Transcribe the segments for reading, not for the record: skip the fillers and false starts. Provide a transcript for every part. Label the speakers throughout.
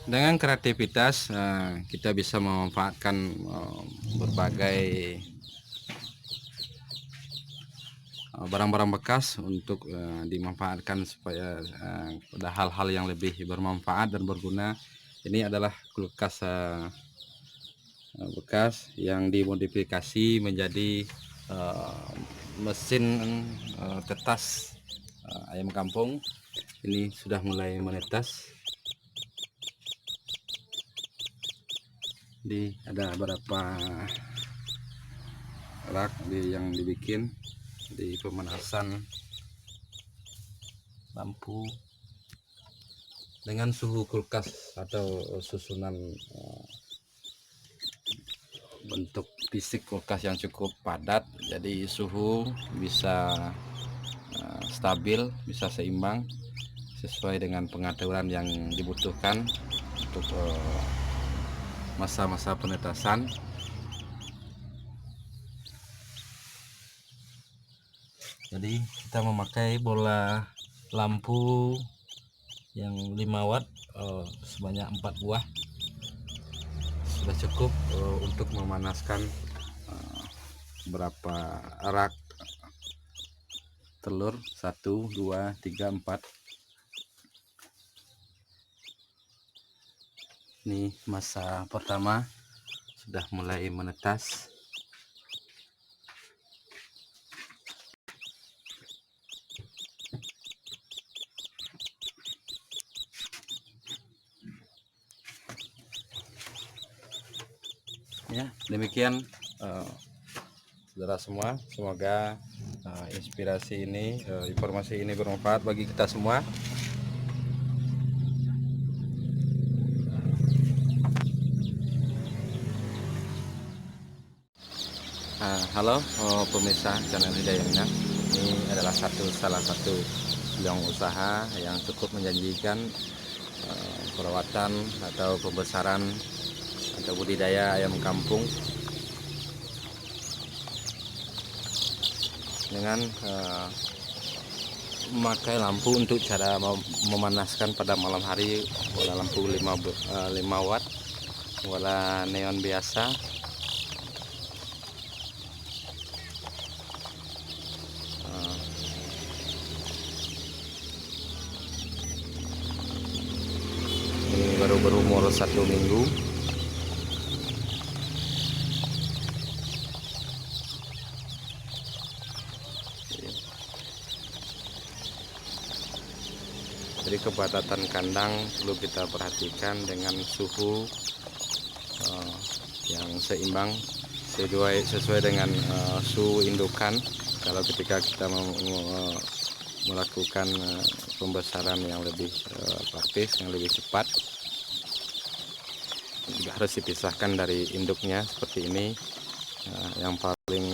Speaker 1: Dengan kreativitas kita bisa memanfaatkan berbagai barang-barang bekas untuk dimanfaatkan supaya pada hal-hal yang lebih bermanfaat dan berguna. Ini adalah kulkas bekas yang dimodifikasi menjadi mesin tetas ayam kampung. Ini sudah mulai menetas. Jadi ada beberapa rak yang dibikin di pemanasan lampu dengan suhu kulkas atau susunan bentuk fisik kulkas yang cukup padat, jadi suhu bisa stabil, bisa seimbang sesuai dengan pengaturan yang dibutuhkan untuk masa-masa penetasan. Jadi kita memakai bola lampu yang 5 watt sebanyak 4 buah sudah cukup untuk memanaskan berapa rak telur, 1 2 3 4. Ini masa pertama sudah mulai menetas. Ya, demikian saudara semua, semoga inspirasi ini, informasi ini bermanfaat bagi kita semua. Halo pemirsa channel Hidayahnya, ini adalah salah satu peluang usaha yang cukup menjanjikan, perawatan atau pembesaran atau budidaya ayam kampung dengan memakai lampu untuk cara memanaskan pada malam hari. Bola lampu 5 watt, bola neon biasa. Ini baru berumur 1 minggu. Jadi kepadatan kandang perlu kita perhatikan dengan suhu yang seimbang sesuai dengan suhu indukan. Kalau ketika kita melakukan pembesaran yang lebih praktis, yang lebih cepat, juga harus dipisahkan dari induknya seperti ini. Yang paling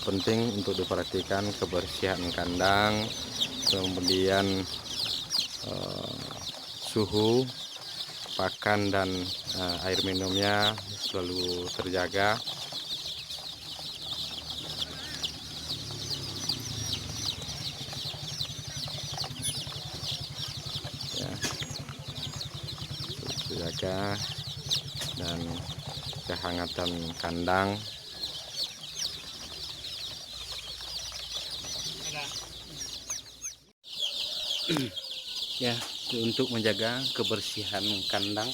Speaker 1: penting untuk diperhatikan kebersihan kandang, kemudian suhu pakan dan air minumnya selalu terjaga. Ya, terjaga dan kehangatan kandang. Ya, untuk menjaga kebersihan kandang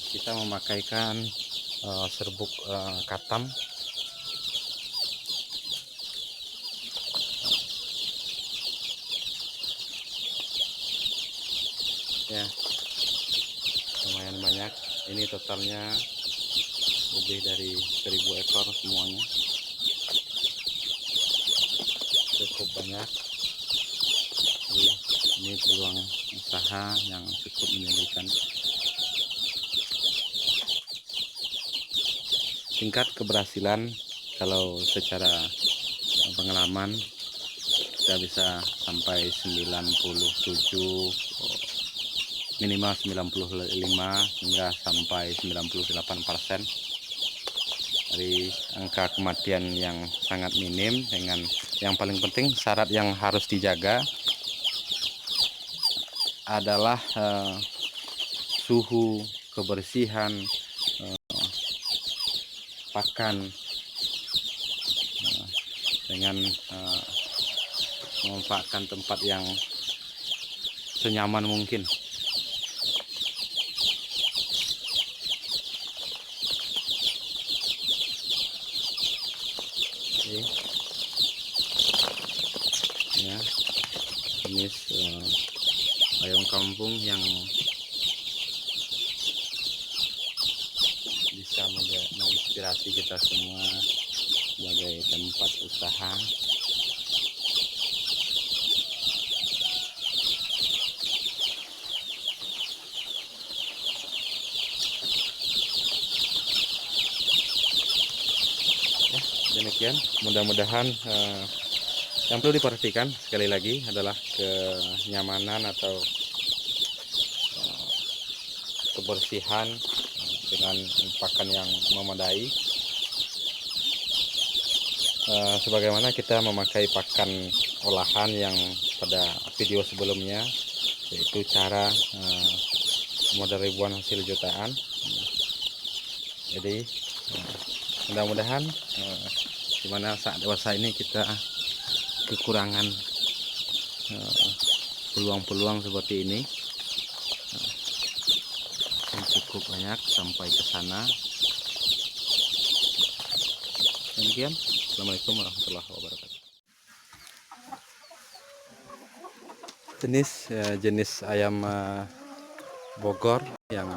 Speaker 1: kita memakaikan serbuk katam. Ya, lumayan banyak. Ini totalnya lebih dari 1000 ekor semuanya, cukup banyak. Jadi ini peluang usaha yang cukup menjanjikan. Tingkat keberhasilan kalau secara pengalaman kita bisa sampai 97, minimal 95 hingga sampai 98%. Dari angka kematian yang sangat minim. Dengan yang paling penting, syarat yang harus dijaga adalah suhu, kebersihan pakan dengan memanfaatkan tempat yang senyaman mungkin. Oke. Ya, jenis ayam kampung yang bisa menginspirasi kita semua sebagai tempat usaha. Demikian, mudah-mudahan yang perlu diperhatikan sekali lagi adalah kenyamanan atau kebersihan dengan pakan yang memadai. Sebagaimana kita memakai pakan olahan yang pada video sebelumnya, yaitu cara modal ribuan hasil jutaan. Jadi mudah-mudahan dimana saat dewasa ini kita kekurangan peluang-peluang seperti ini, yang cukup banyak sampai ke sana. Demikian, assalamualaikum warahmatullahi wabarakatuh. Jenis ayam Bogor yang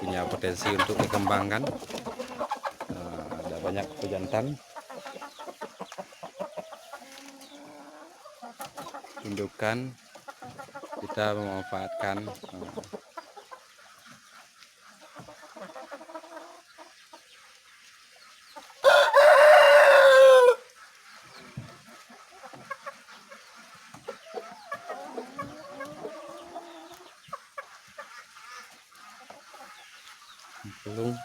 Speaker 1: punya potensi untuk dikembangkan. Ada banyak pejantan, indukan. Kita memanfaatkan belum.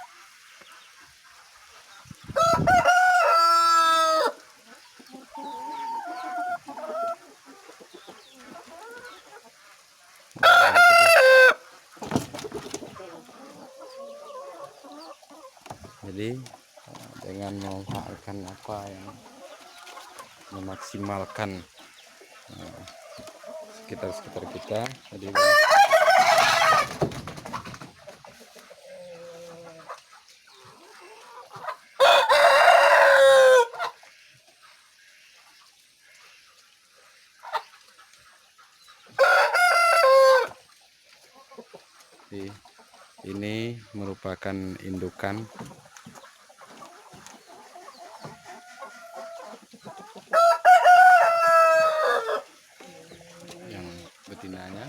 Speaker 1: Jadi dengan memanfaatkan apa yang memaksimalkan sekitar kita, jadi ini merupakan indukan yang betinanya.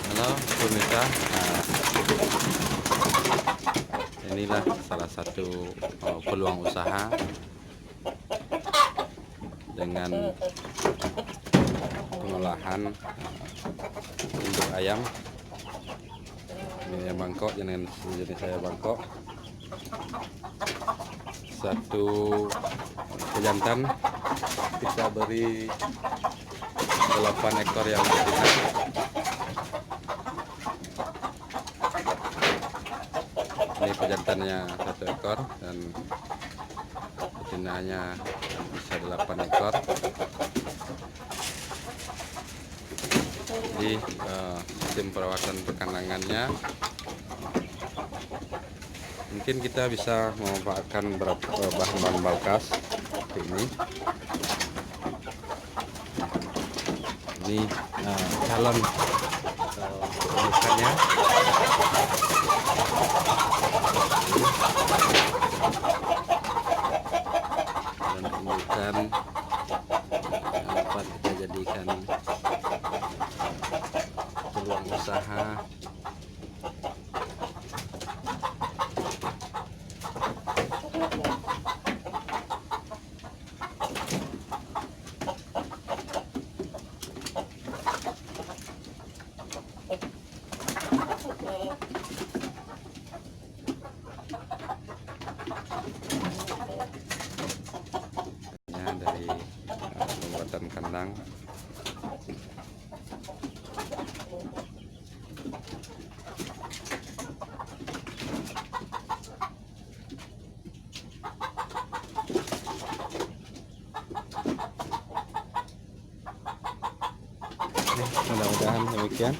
Speaker 1: Halo pemirsa, inilah salah satu peluang usaha dengan pengolahan induk ayam. Ini ayam Bangkok, jenis ayam Bangkok. Satu pejantan kita beri 8 ekor yang betina. Ini pejantannya 1 ekor dan betinanya bisa 8 ekor. Jadi sistem perawatan perkandungannya mungkin kita bisa memanfaatkan bahan-bahan bekas seperti ini. Ini calon indukannya. Dan indukan dapat kita jadikan peluang usaha. dari pembuatan kandang. Mudah-mudahan demikian